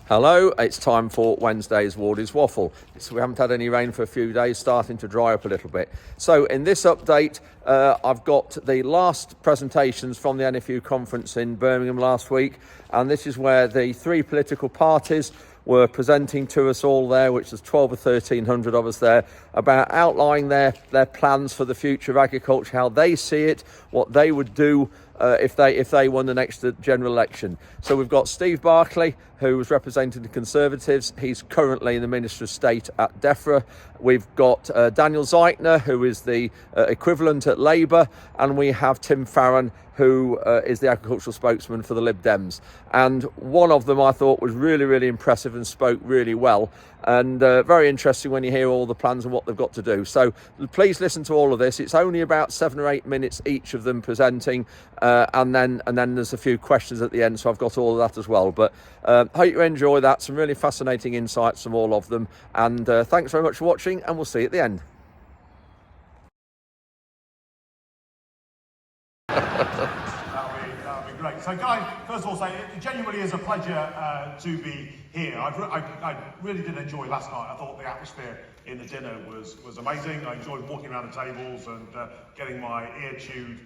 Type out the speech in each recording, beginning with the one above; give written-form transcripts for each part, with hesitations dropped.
Hello, it's time for Wednesday's Wardy's Waffle. So we haven't had any rain for a few days, starting to dry up a little bit. So in this update, I've got the last presentations from the NFU Conference in Birmingham last week, and this is where the three political parties were presenting to us all there, which was 12 or 1300 of us there, about outlining their plans for the future of agriculture, how they see it, what they would do if they won the next general election. So we've got Steve Barclay, who was representing the Conservatives. He's currently the Minister of State at DEFRA. We've got Daniel Zeichner, who is the equivalent at Labour, and we have Tim Farron, who is the agricultural spokesman for the Lib Dems. And one of them I thought was really, really impressive and spoke really well, and very interesting when you hear all the plans and what they've got to do. So please listen to all of this. It's only about 7 or 8 minutes each of them presenting, and then there's a few questions at the end, so I've got all of that as well. But hope you enjoy that. Some really fascinating insights from all of them, and thanks very much for watching, and we'll see you at the end. That'll be great. So, Guy, first of all, say it genuinely is a pleasure to be here. I really did enjoy last night. I thought the atmosphere in the dinner was amazing. I enjoyed walking around the tables and getting my ear chewed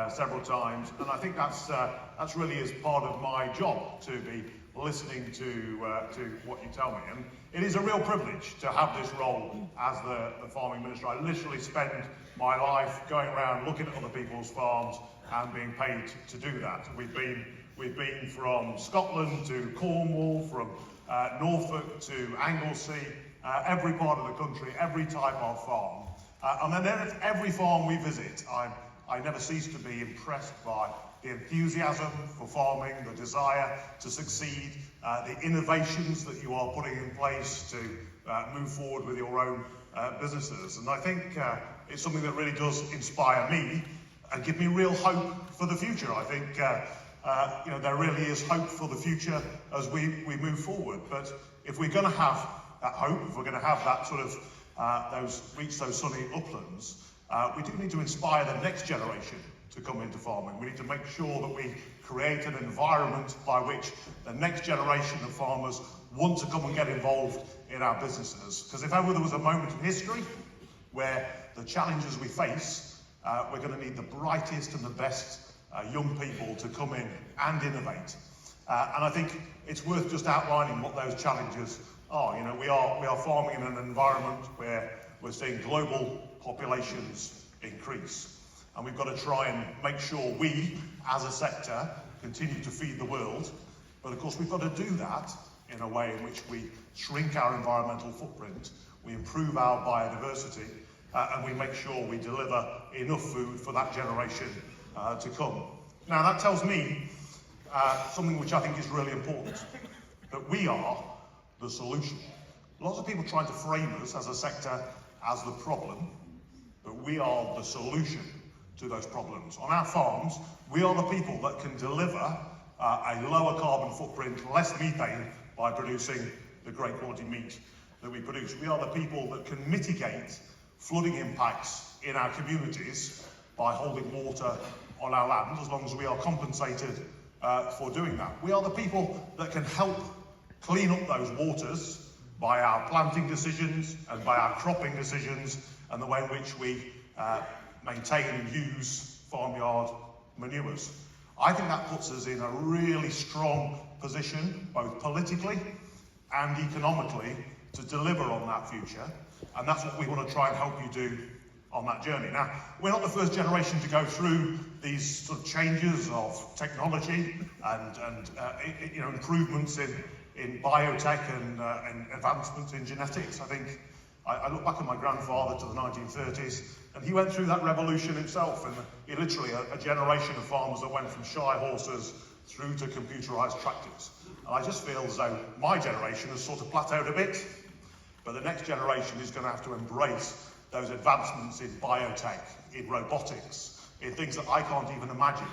several times, and I think that's really is part of my job, to be listening to what you tell me. And it is a real privilege to have this role as the farming minister. I literally spend my life going around looking at other people's farms and being paid to do that. We've been from Scotland to Cornwall, from Norfolk to Anglesey, every part of the country, every type of farm. And then every farm we visit, I never cease to be impressed by the enthusiasm for farming, the desire to succeed, the innovations that you are putting in place to move forward with your own businesses. And I think it's something that really does inspire me and give me real hope for the future. I think there really is hope for the future as we move forward. But if we're going to have that hope, if we're going to have that sort of reach those sunny uplands, we do need to inspire the next generation to come into farming. We need to make sure that we create an environment by which the next generation of farmers want to come and get involved in our businesses. Because if ever there was a moment in history where the challenges we face, we're going to need the brightest and the best young people to come in and innovate. And I think it's worth just outlining what those challenges are. You know, we are farming in an environment where we're seeing global populations increase. And we've got to try and make sure we, as a sector, continue to feed the world. But of course, we've got to do that in a way in which we shrink our environmental footprint, we improve our biodiversity, and we make sure we deliver enough food for that generation to come. Now, that tells me something which I think is really important, that we are the solution. Lots of people try to frame us as a sector as the problem, but we are the solution to those problems. On our farms, we are the people that can deliver a lower carbon footprint, less methane, by producing the great quality meat that we produce. We are the people that can mitigate flooding impacts in our communities by holding water on our land, as long as we are compensated for doing that. We are the people that can help clean up those waters by our planting decisions and by our cropping decisions and the way in which we maintain and use farmyard manures. I think that puts us in a really strong position, both politically and economically, to deliver on that future. And that's what we want to try and help you do on that journey. Now, we're not the first generation to go through these sort of changes of technology and improvements in biotech and advancements in genetics. I think I look back at my grandfather to the 1930s, and he went through that revolution himself, and he literally a generation of farmers that went from shy horses through to computerized tractors. And I just feel as though my generation has sort of plateaued a bit, but the next generation is going to have to embrace those advancements in biotech, in robotics, in things that I can't even imagine.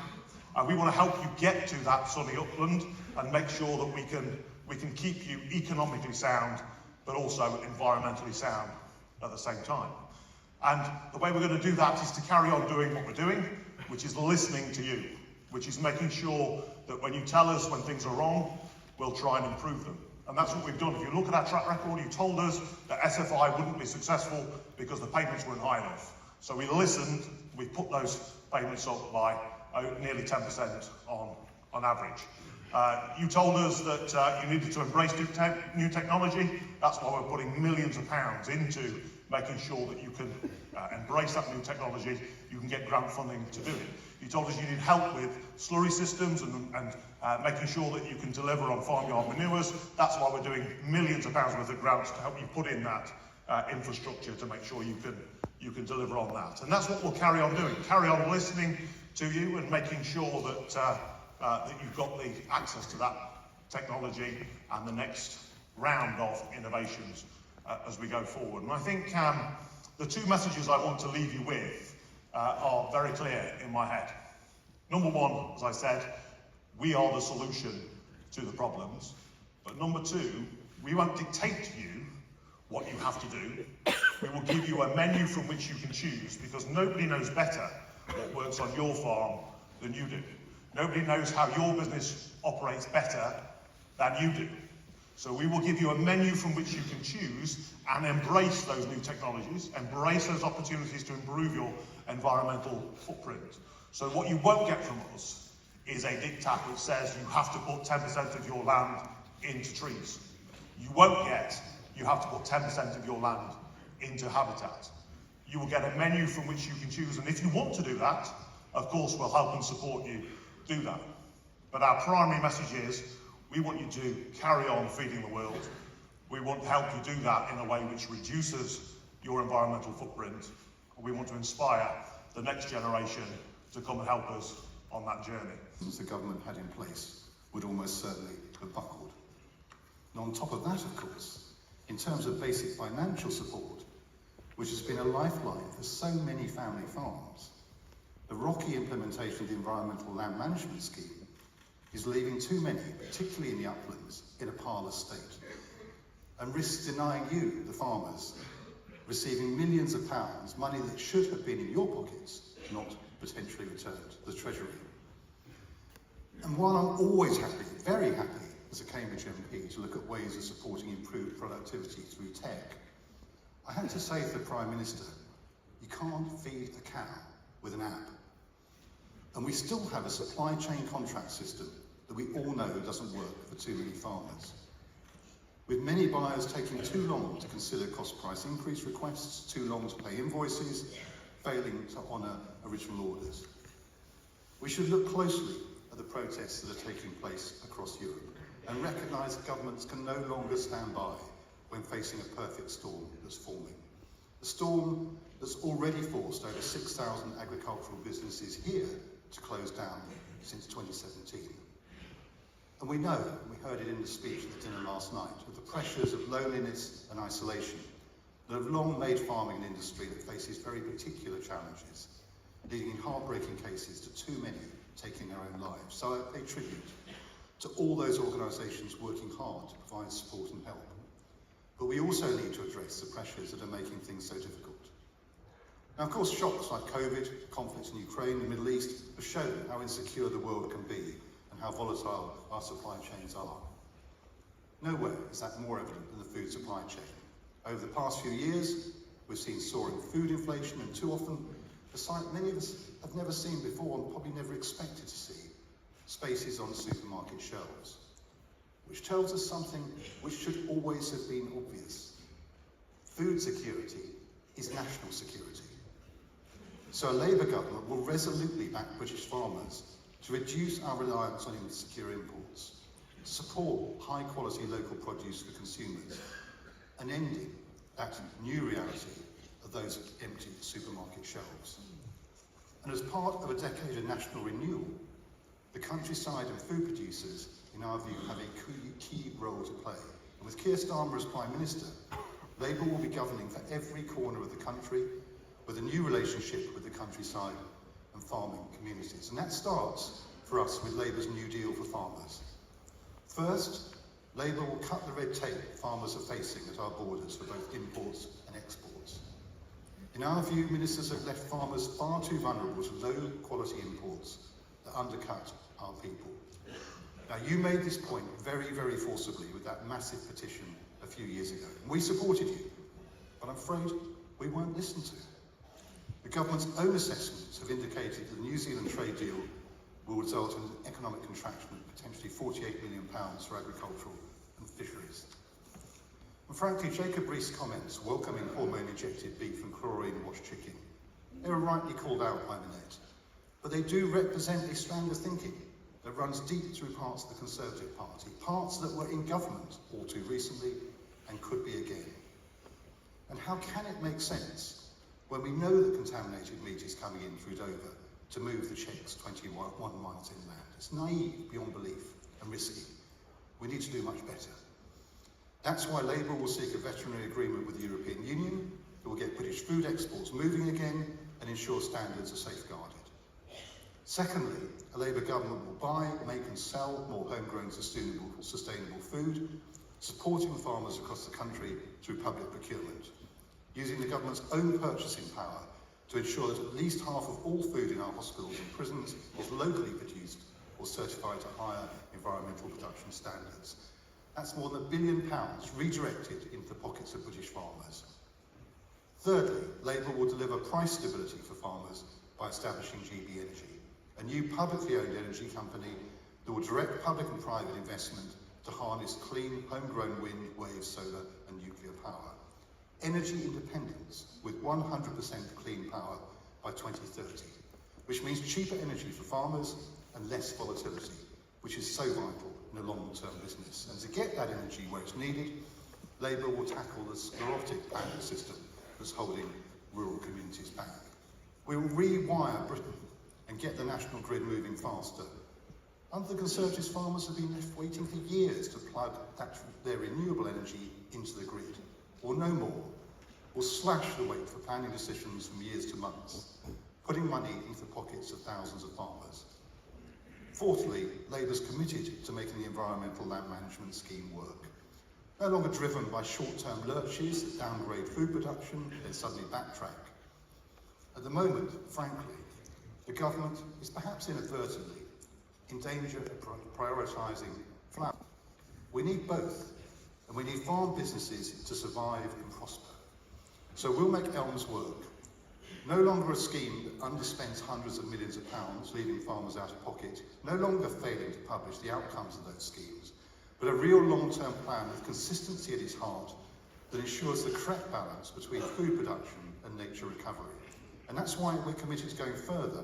And we want to help you get to that sunny upland and make sure that we can keep you economically sound, but also environmentally sound at the same time. And the way we're going to do that is to carry on doing what we're doing, which is listening to you, which is making sure that when you tell us when things are wrong, we'll try and improve them. And that's what we've done. If you look at our track record, you told us that SFI wouldn't be successful because the payments weren't high enough. So we listened, we put those payments up by nearly 10% on average. You told us that you needed to embrace new technology. That's why we're putting millions of pounds into making sure that you can embrace that new technology, you can get grant funding to do it. You told us you need help with slurry systems and making sure that you can deliver on farmyard manures. That's why we're doing millions of pounds worth of grants to help you put in that infrastructure to make sure you can deliver on that. And that's what we'll carry on doing. Carry on listening to you and making sure that that you've got the access to that technology and the next round of innovations as we go forward. And I think the two messages I want to leave you with are very clear in my head. Number one, as I said, we are the solution to the problems. But number two, we won't dictate to you what you have to do. We will give you a menu from which you can choose, because nobody knows better what works on your farm than you do. Nobody knows how your business operates better than you do. So we will give you a menu from which you can choose and embrace those new technologies, embrace those opportunities to improve your environmental footprint. So what you won't get from us is a diktat which says you have to put 10% of your land into trees. You won't get, you have to put 10% of your land into habitat. You will get a menu from which you can choose, and if you want to do that, of course we'll help and support you do that. But our primary message is, we want you to carry on feeding the world. We want to help you do that in a way which reduces your environmental footprint. We want to inspire the next generation to come and help us on that journey. The government had in place would almost certainly have buckled. And on top of that, of course, in terms of basic financial support, which has been a lifeline for so many family farms, the rocky implementation of the Environmental Land Management Scheme is leaving too many, particularly in the uplands, in a parlous state, and risks denying you, the farmers, receiving millions of pounds, money that should have been in your pockets, not potentially returned to the Treasury. And while I'm always happy, very happy, as a Cambridge MP, to look at ways of supporting improved productivity through tech, I have to say to the Prime Minister, you can't feed a cow with an app. And we still have a supply chain contract system that we all know doesn't work for too many farmers. With many buyers taking too long to consider cost price increase requests, too long to pay invoices, failing to honour original orders. We should look closely at the protests that are taking place across Europe and recognise governments can no longer stand by when facing a perfect storm that's forming. A storm that's already forced over 6,000 agricultural businesses here to close down since 2017. And we know, and we heard it in the speech at the dinner last night, of the pressures of loneliness and isolation that have long made farming an industry that faces very particular challenges, leading in heartbreaking cases to too many taking their own lives. So I pay tribute to all those organisations working hard to provide support and help. But we also need to address the pressures that are making things so difficult. Now, of course, shocks like COVID, conflicts in Ukraine, the Middle East, have shown how insecure the world can be and how volatile our supply chains are. Nowhere is that more evident than the food supply chain. Over the past few years, we've seen soaring food inflation, and too often, a sight many of us have never seen before and probably never expected to see, spaces on supermarket shelves, which tells us something which should always have been obvious. Food security is national security. So a Labour government will resolutely back British farmers to reduce our reliance on insecure imports, support high-quality local produce for consumers, and ending that new reality of those empty supermarket shelves. And as part of a decade of national renewal, the countryside and food producers, in our view, have a key role to play. And with Keir Starmer as Prime Minister, Labour will be governing for every corner of the country with a new relationship with the countryside and farming communities. And that starts, for us, with Labour's New Deal for farmers. First, Labour will cut the red tape farmers are facing at our borders for both imports and exports. In our view, ministers have left farmers far too vulnerable to low-quality imports that undercut our people. Now, you made this point very, very forcibly with that massive petition a few years ago. And we supported you, but I'm afraid we weren't listened to. The government's own assessments have indicated that the New Zealand trade deal will result in an economic contraction of potentially £48 million for agricultural and fisheries. And frankly, Jacob Rees' comments welcoming hormone-injected beef and chlorine-washed chicken, they were rightly called out by Minette, but they do represent a strand of thinking that runs deep through parts of the Conservative Party, parts that were in government all too recently and could be again. And how can it make sense when we know that contaminated meat is coming in through Dover to move the checks 21 miles inland? It's naive beyond belief and risky. We need to do much better. That's why Labour will seek a veterinary agreement with the European Union that will get British food exports moving again and ensure standards are safeguarded. Secondly, a Labour government will buy, make and sell more homegrown sustainable food, supporting farmers across the country through public procurement, using the government's own purchasing power to ensure that at least half of all food in our hospitals and prisons is locally produced or certified to higher environmental production standards. That's more than £1 billion redirected into the pockets of British farmers. Thirdly, Labour will deliver price stability for farmers by establishing GB Energy, a new publicly owned energy company that will direct public and private investment to harness clean, homegrown wind, wave, solar and nuclear power. Energy independence with 100% clean power by 2030, which means cheaper energy for farmers and less volatility, which is so vital in a long-term business. And to get that energy where it's needed, Labour will tackle the sclerotic planning system that's holding rural communities back. We will rewire Britain and get the national grid moving faster. Under the Conservatives, farmers have been left waiting for years to plug their renewable energy into the grid, or no more. We'll slash the wait for planning decisions from years to months, putting money into the pockets of thousands of farmers. Fourthly, Labour's committed to making the environmental land management scheme work. No longer driven by short-term lurches that downgrade food production, then suddenly backtrack. At the moment, frankly, the government is perhaps inadvertently in danger of prioritising flour. We need both, and we need farm businesses to survive and prosper. So we'll make Elms work. No longer a scheme that underspends hundreds of millions of pounds, leaving farmers out of pocket, no longer failing to publish the outcomes of those schemes, but a real long-term plan with consistency at its heart that ensures the correct balance between food production and nature recovery. And that's why we're committed to going further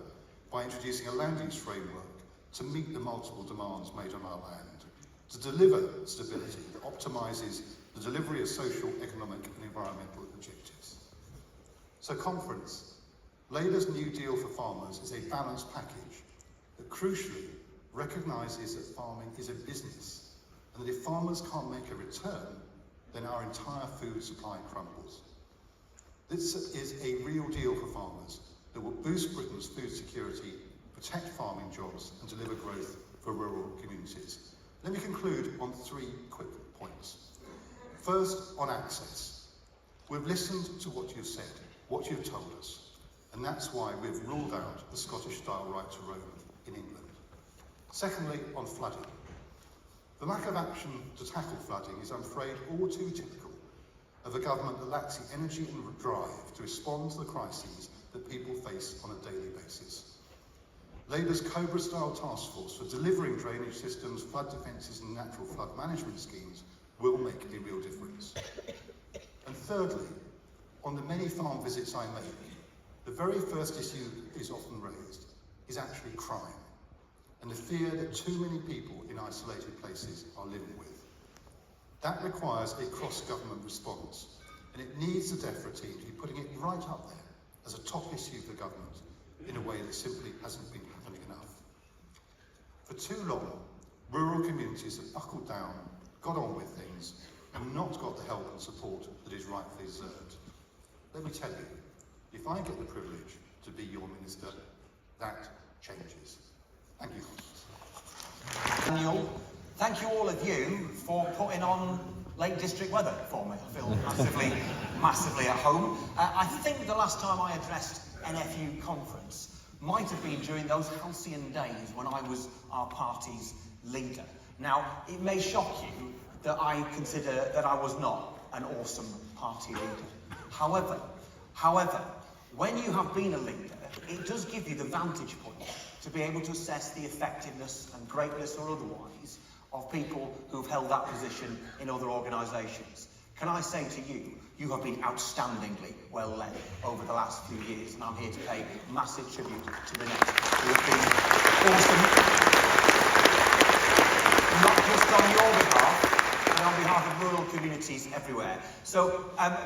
by introducing a land use framework to meet the multiple demands made on our land, to deliver stability that optimises the delivery of social, economic and environmental objectives. So conference, Labour's New Deal for farmers is a balanced package that crucially recognises that farming is a business and that if farmers can't make a return, then our entire food supply crumbles. This is a real deal for farmers that will boost Britain's food security, protect farming jobs and deliver growth for rural communities. Let me conclude on 3 quick points. First, on access. We've listened to what you've said, what you've told us, and that's why we've ruled out the Scottish-style right to roam in England. Secondly, on flooding. The lack of action to tackle flooding is, I'm afraid, all too typical of a government that lacks the energy and drive to respond to the crises that people face on a daily basis. Labour's Cobra-style task force for delivering drainage systems, flood defences and natural flood management schemes will make a real difference. And thirdly, on the many farm visits I make, the very first issue that is often raised is actually crime and the fear that too many people in isolated places are living with. That requires a cross-government response, and it needs the DEFRA team to be putting it right up there as a top issue for government in a way that simply hasn't been happening enough. For too long, rural communities have buckled down, got on with things, and not got the help and support that is rightfully deserved. Let me tell you, if I get the privilege to be your minister, that changes. Thank you. Daniel, thank you all of you for putting on Lake District weather for me. I feel massively at home. I think the last time I addressed NFU Conference might have been during those halcyon days when I was our party's leader. Now, it may shock you that I consider that I was not an awesome party leader. However, when you have been a leader, it does give you the vantage point to be able to assess the effectiveness and greatness or otherwise of people who've held that position in other organisations. Can I say to you, you have been outstandingly well led over the last few years, and I'm here to pay massive tribute to the next who have been awesome, not just on your behalf, but on behalf of rural communities everywhere. So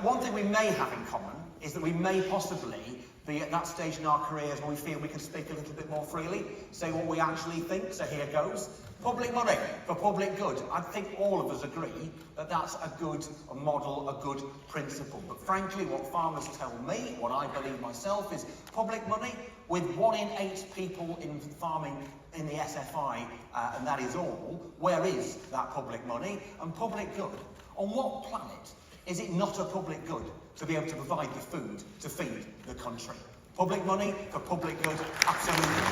one thing we may have in common is that we may possibly be at that stage in our careers where we feel we can speak a little bit more freely, say what we actually think, so here goes. Public money for public good. I think all of us agree that that's a good model, a good principle. But frankly, what farmers tell me, what I believe myself, is public money with 1 in 8 people in farming in the SFI, and that is all. Where is that public money and public good? On what planet is it not a public good to be able to provide the food to feed the country? Public money for public good, absolutely.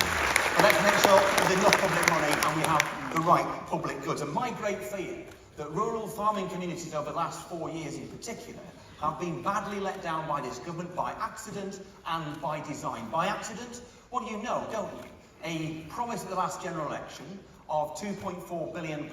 But let's make sure there's enough public money and we have the right public goods. And my great fear that rural farming communities over the last 4 years in particular have been badly let down by this government by accident and by design. By accident, well, you know, don't you? A promise at the last general election of £2.4 billion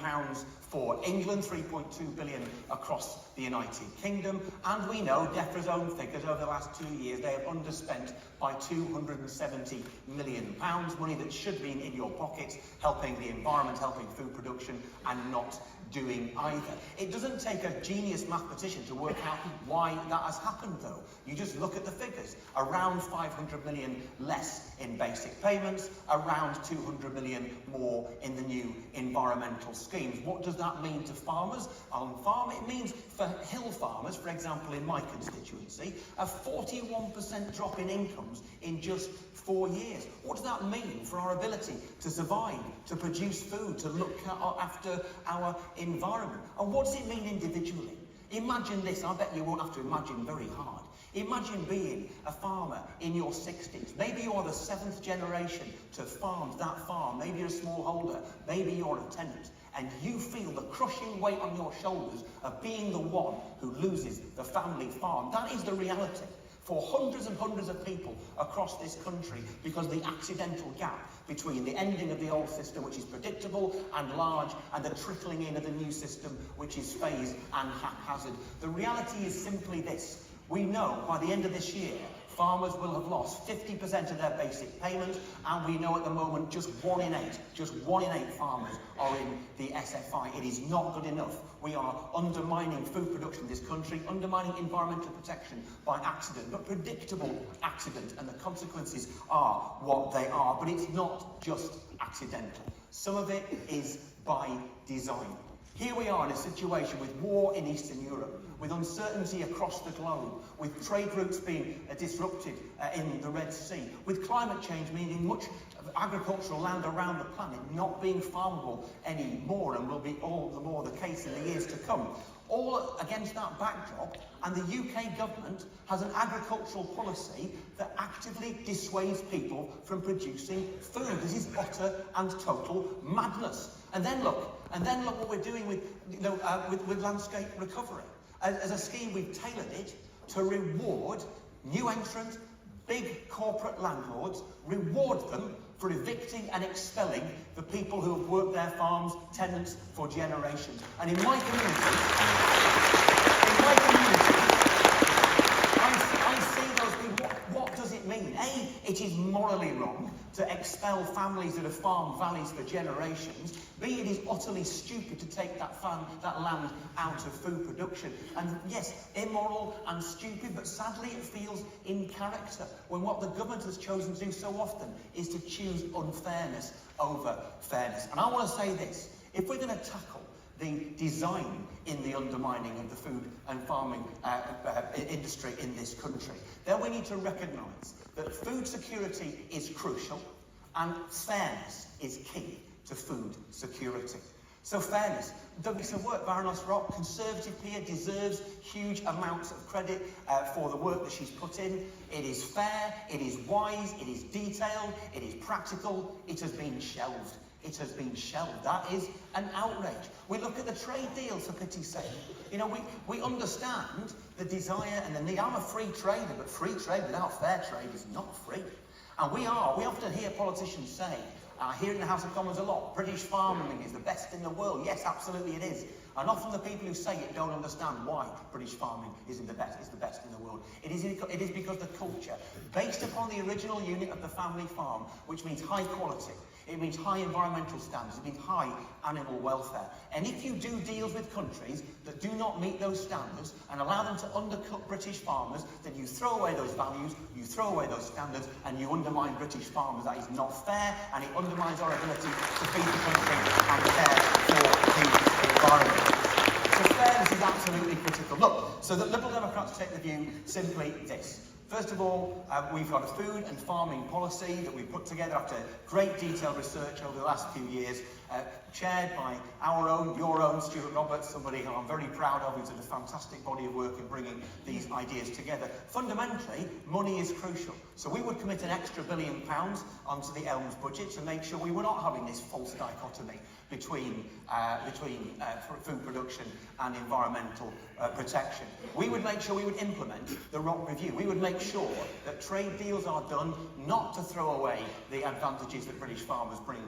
for England, 3.2 billion across the United Kingdom, and we know DEFRA's own figures over the last 2 years, they have underspent by £270 million, money that should be in your pockets, helping the environment, helping food production, and not doing either. It doesn't take a genius mathematician to work out why that has happened, though. You just look at the figures. Around 500 million less in basic payments, around 200 million more in the new environmental schemes. What does that mean to farmers? On farm, it means for hill farmers, for example, in my constituency, a 41% drop in incomes in just 4 years. What does that mean for our ability to survive, to produce food, to look after our environment? And what does it mean individually? Imagine this, I bet you won't have to imagine very hard. Imagine being a farmer in your 60s. Maybe you're the 7th generation to farm that farm. Maybe you're a smallholder. Maybe you're a tenant. And you feel the crushing weight on your shoulders of being the one who loses the family farm. That is the reality for hundreds and hundreds of people across this country, because the accidental gap between the ending of the old system, which is predictable and large, and the trickling in of the new system, which is phased and haphazard. The reality is simply this. We know by the end of this year, farmers will have lost 50% of their basic payment, and we know at the moment just 1 in 8 farmers are in the SFI. It is not good enough. We are undermining food production in this country, undermining environmental protection by accident, but predictable accident, and the consequences are what they are. But it's not just accidental. Some of it is by design. Here we are in a situation with war in Eastern Europe, with uncertainty across the globe, with trade routes being disrupted in the Red Sea, with climate change meaning much agricultural land around the planet not being farmable anymore, and will be all the more the case in the years to come. All against that backdrop, and the UK government has an agricultural policy that actively dissuades people from producing food. This is utter and total madness. And then look what we're doing with landscape recovery. As a scheme, we've tailored it to reward new entrant, big corporate landlords, reward them for evicting and expelling the people who have worked their farms, tenants, for generations. And in my community, I see those people. What does it mean? A, it is morally wrong to expel families that have farmed valleys for generations. B, it is utterly stupid to take that land out of food production. And yes, immoral and stupid, but sadly it feels in character when what the government has chosen to do so often is to choose unfairness over fairness. And I want to say this, if we're going to tackle the design in the undermining of the food and farming industry in this country, then we need to recognise that food security is crucial and fairness is key to food security. So fairness. Douglas of work, Baroness Rock, Conservative peer, deserves huge amounts of credit for the work that she's put in. It is fair, it is wise, it is detailed, it is practical, it has been shelved it has been shelved. That is an outrage. We look at the trade deals, for pity's sake. You know, we understand the desire and the need. I'm a free trader, but free trade without fair trade is not free. And we often hear politicians say, here in the House of Commons a lot, British farming is the best in the world. Yes, absolutely it is. And often the people who say it don't understand why British farming is the best in the world. It is because the culture, based upon the original unit of the family farm, which means high quality, it means high environmental standards, it means high animal welfare. And if you do deals with countries that do not meet those standards and allow them to undercut British farmers, then you throw away those values, you throw away those standards, and you undermine British farmers. That is not fair, and it undermines our ability to feed the country and care for the environment. So fairness is absolutely critical. Look, so the Liberal Democrats take the view simply this. First of all, we've got a food and farming policy that we've put together after great detailed research over the last few years, chaired by your own Stuart Roberts, somebody who I'm very proud of, who's done a fantastic body of work in bringing these ideas together. Fundamentally, money is crucial. So we would commit an extra £1 billion onto the Elms budget to make sure we were not having this false dichotomy between food production and environmental protection. We would make sure we would implement the ROC review. We would make sure that trade deals are done not to throw away the advantages that British farmers bring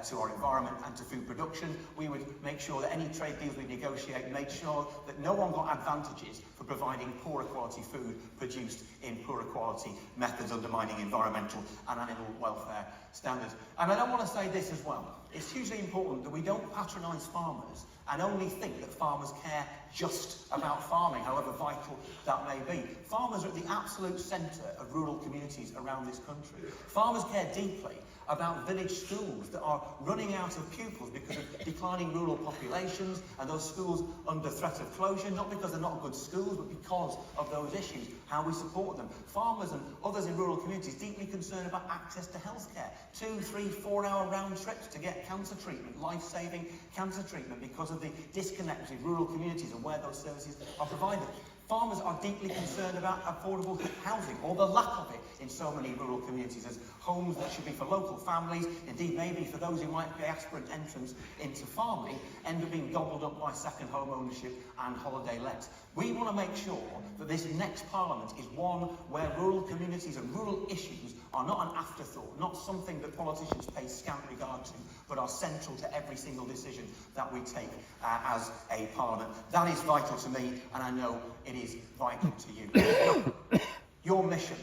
to our environment and to food production. We would make sure that any trade deals we negotiate made sure that no one got advantages for providing poorer quality food produced in poorer quality methods, undermining environmental and animal welfare standards. And I don't want to say this as well. It's hugely important that we don't patronise farmers and only think that farmers care just about farming, however vital that may be. Farmers are at the absolute centre of rural communities around this country. Farmers care deeply about village schools that are running out of pupils because of declining rural populations and those schools under threat of closure, not because they're not good schools, but because of those issues, how we support them. Farmers and others in rural communities deeply concerned about access to healthcare. 2, 3, 4 hour round trips to get cancer treatment, life-saving cancer treatment, because of the disconnect between rural communities and where those services are provided. Farmers are deeply concerned about affordable housing, or the lack of it in so many rural communities, as homes that should be for local families, indeed maybe for those who might be aspirant entrants into farming, end up being gobbled up by second home ownership and holiday lets. We want to make sure that this next Parliament is one where rural communities and rural issues are not an afterthought, not something that politicians pay scant regard to, but are central to every single decision that we take as a Parliament. That is vital to me, and I know it is vital to you. Your mission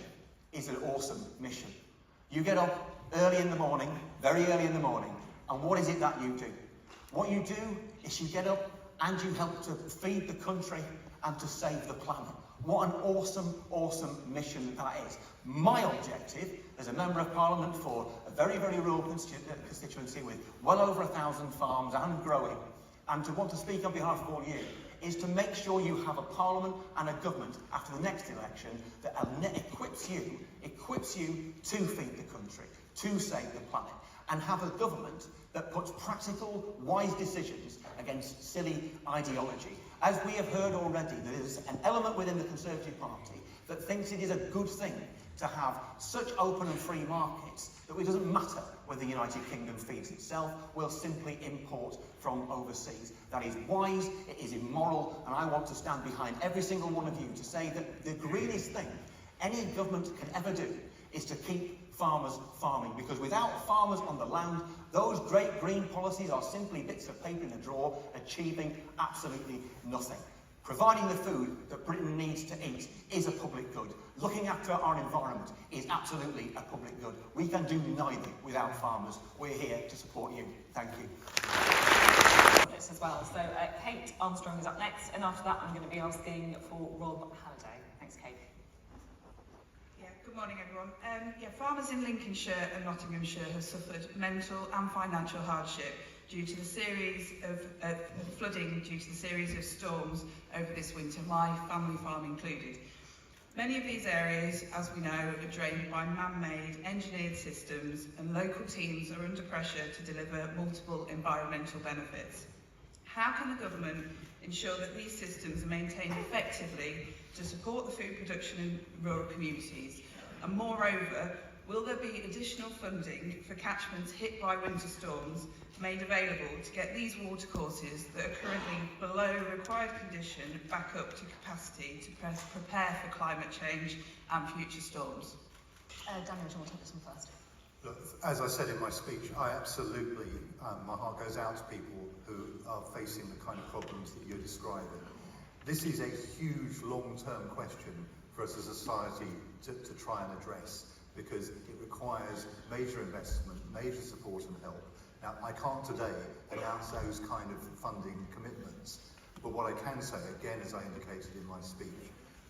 is an awesome mission. You get up early in the morning, very early in the morning, and what is it that you do? What you do is you get up and you help to feed the country and to save the planet. What an awesome, awesome mission that is. My objective as a Member of Parliament for a very, very rural constituency with well over 1,000 farms and growing, and to want to speak on behalf of all you, is to make sure you have a Parliament and a government after the next election that equips you to feed the country, to save the planet, and have a government that puts practical, wise decisions against silly ideology. As we have heard already, there is an element within the Conservative Party that thinks it is a good thing to have such open and free markets that it doesn't matter whether the United Kingdom feeds itself, we'll simply import from overseas. That is wise, it is immoral, and I want to stand behind every single one of you to say that the greenest thing any government can ever do is to keep farmers farming, because without farmers on the land, those great green policies are simply bits of paper in a drawer, achieving absolutely nothing. Providing the food that Britain needs to eat is a public good. Looking after our environment is absolutely a public good. We can do neither without farmers. We're here to support you. Thank you. As well. So Kate Armstrong is up next, and after that I'm going to be asking for Rob Halliday. Thanks, Kate. Good morning, everyone. Farmers in Lincolnshire and Nottinghamshire have suffered mental and financial hardship due to the series of flooding due to the series of storms over this winter, my family farm included. Many of these areas, as we know, are drained by man-made, engineered systems, and local teams are under pressure to deliver multiple environmental benefits. How can the government ensure that these systems are maintained effectively to support the food production in rural communities? And moreover, will there be additional funding for catchments hit by winter storms made available to get these watercourses that are currently below required condition back up to capacity to prepare for climate change and future storms? Daniel, do you want to take this one first? Look, as I said in my speech, I absolutely, my heart goes out to people who are facing the kind of problems that you're describing. This is a huge long-term question for us as a society to try and address, because it requires major investment, major support and help. Now, I can't today announce those kind of funding commitments, but what I can say, again, as I indicated in my speech,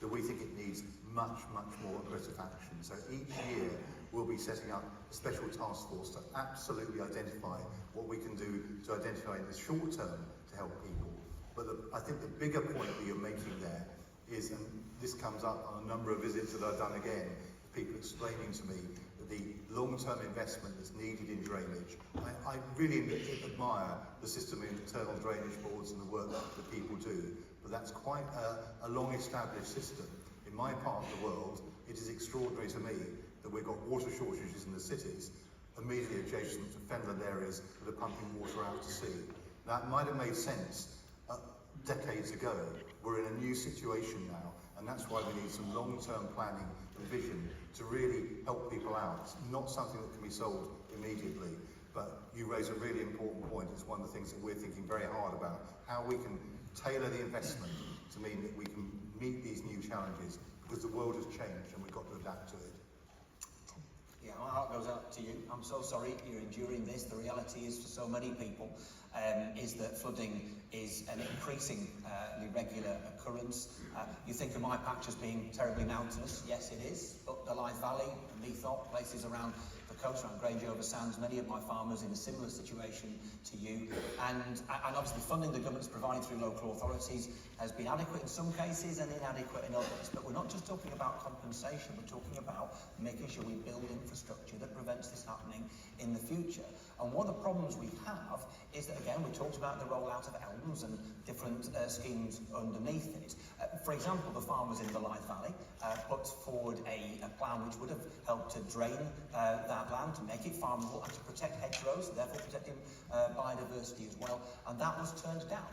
that we think it needs much, much more aggressive action. So each year, we'll be setting up a special task force to absolutely identify what we can do to identify in the short term to help people. But I think the bigger point that you're making there is, and this comes up on a number of visits that I've done again, people explaining to me that the long-term investment that's needed in drainage. I really admire the system of internal drainage boards and the work that people do, but that's quite a long-established system. In my part of the world, it is extraordinary to me that we've got water shortages in the cities immediately adjacent to fenland areas that are pumping water out to sea. That might have made sense decades ago. We're in a new situation now, and that's why we need some long-term planning and vision to really help people out. It's not something that can be solved immediately, but you raise a really important point. It's one of the things that we're thinking very hard about, how we can tailor the investment to mean that we can meet these new challenges, because the world has changed and we've got to adapt to it. Yeah, my heart goes out to you. I'm so sorry you're enduring this. The reality is, for so many people, is that flooding is an increasingly regular occurrence. You think of my patch as being terribly mountainous. Yes, it is. But the Lythe Valley, Leithop, places around the coast, around Grange over Sands, many of my farmers in a similar situation to you. And obviously funding the government's providing through local authorities has been adequate in some cases and inadequate in others. But we're not just talking about compensation, we're talking about making sure we build infrastructure that prevents this happening in the future. And one of the problems we have is that, again, we talked about the rollout of ELMS and different schemes underneath it. For example, the farmers in the Lythe Valley put forward a plan which would have helped to drain that land, to make it farmable and to protect hedgerows, therefore protecting biodiversity as well, and that was turned down.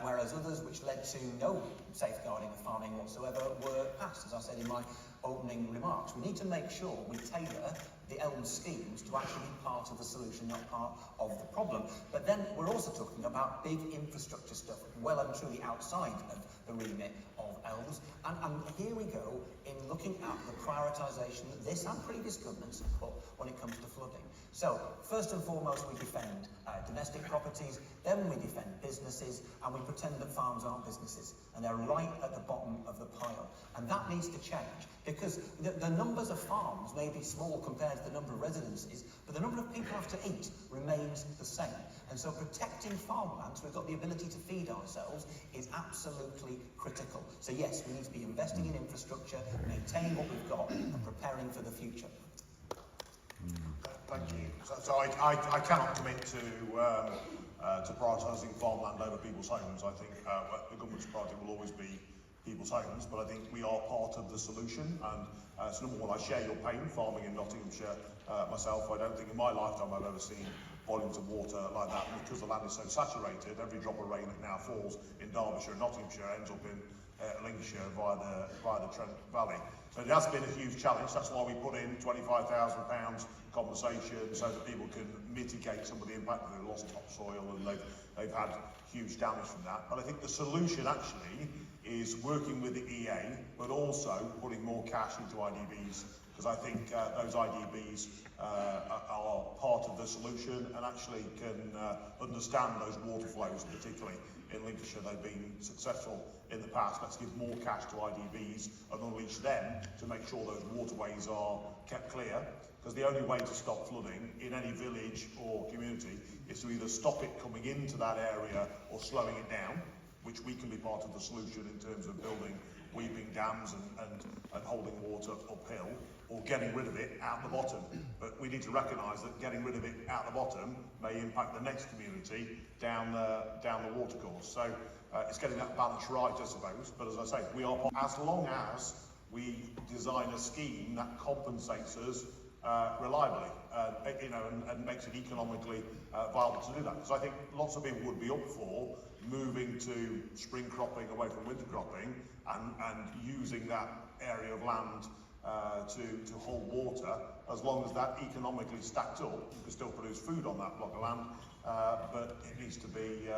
Whereas others, which led to no safeguarding of farming whatsoever, were passed, as I said in my opening remarks. We need to make sure we tailor the ELM schemes to actually be part of the solution, not part of the problem. But then we're also talking about big infrastructure stuff, well and truly outside of the remit of ELMS. And here we go in looking at the prioritisation that this and previous governments have put when it comes to flooding. So, first and foremost, we defend domestic properties, then we defend businesses, and we pretend that farms aren't businesses, and they're right at the bottom of the pile. And that needs to change, because the numbers of farms may be small compared to the number of residences, but the number of people who have to eat remains the same. And so protecting farmland, so we've got the ability to feed ourselves, is absolutely critical. So yes, we need to be investing in infrastructure, maintaining what we've got, and preparing for the future. Thank you. So I cannot commit to prioritising farmland over people's homes. I think the government's priority will always be people's homes, but I think we are part of the solution. And so number one, I share your pain farming in Nottinghamshire myself. I don't think in my lifetime I've ever seen volumes of water like that, because the land is so saturated. Every drop of rain that now falls in Derbyshire and Nottinghamshire ends up in Lincolnshire via the Trent Valley. So it has been a huge challenge. That's why we put in £25,000 compensation, so that people can mitigate some of the impact of the lost topsoil, and they've had huge damage from that. But I think the solution actually is working with the EA, but also putting more cash into IDBs, because I think those IDBs are part of the solution and actually can understand those water flows, particularly in Lincolnshire. They've been successful in the past. Let's give more cash to IDBs and unleash them to make sure those waterways are kept clear, because the only way to stop flooding in any village or community is to either stop it coming into that area or slowing it down, which we can be part of the solution in terms of building weeping dams and holding water uphill, or getting rid of it out the bottom. But we need to recognise that getting rid of it out the bottom may impact the next community down the watercourse. So it's getting that balance right, I suppose. But as I say, we are, as long as we design a scheme that compensates us reliably, and makes it economically viable to do that. So I think lots of people would be up for moving to spring cropping away from winter cropping and using that area of land to hold water, as long as that economically stacked up. You can still produce food on that block of land, but it needs to be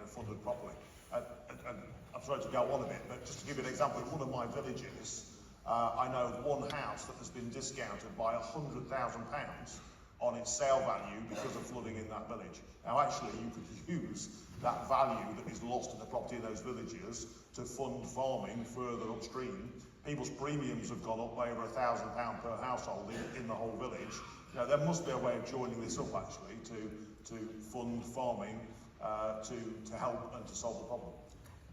funded properly. And I'm sorry to go on a bit, but just to give you an example, in one of my villages, I know of one house that has been discounted by £100,000 on its sale value because of flooding in that village. Now actually you could use that value that is lost in the property in those villages to fund farming further upstream. People's premiums have gone up by over £1,000 per household in the whole village. Now there must be a way of joining this up actually to fund farming to help and to solve the problem.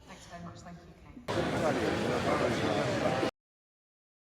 Thanks very much. Thank you, Kate.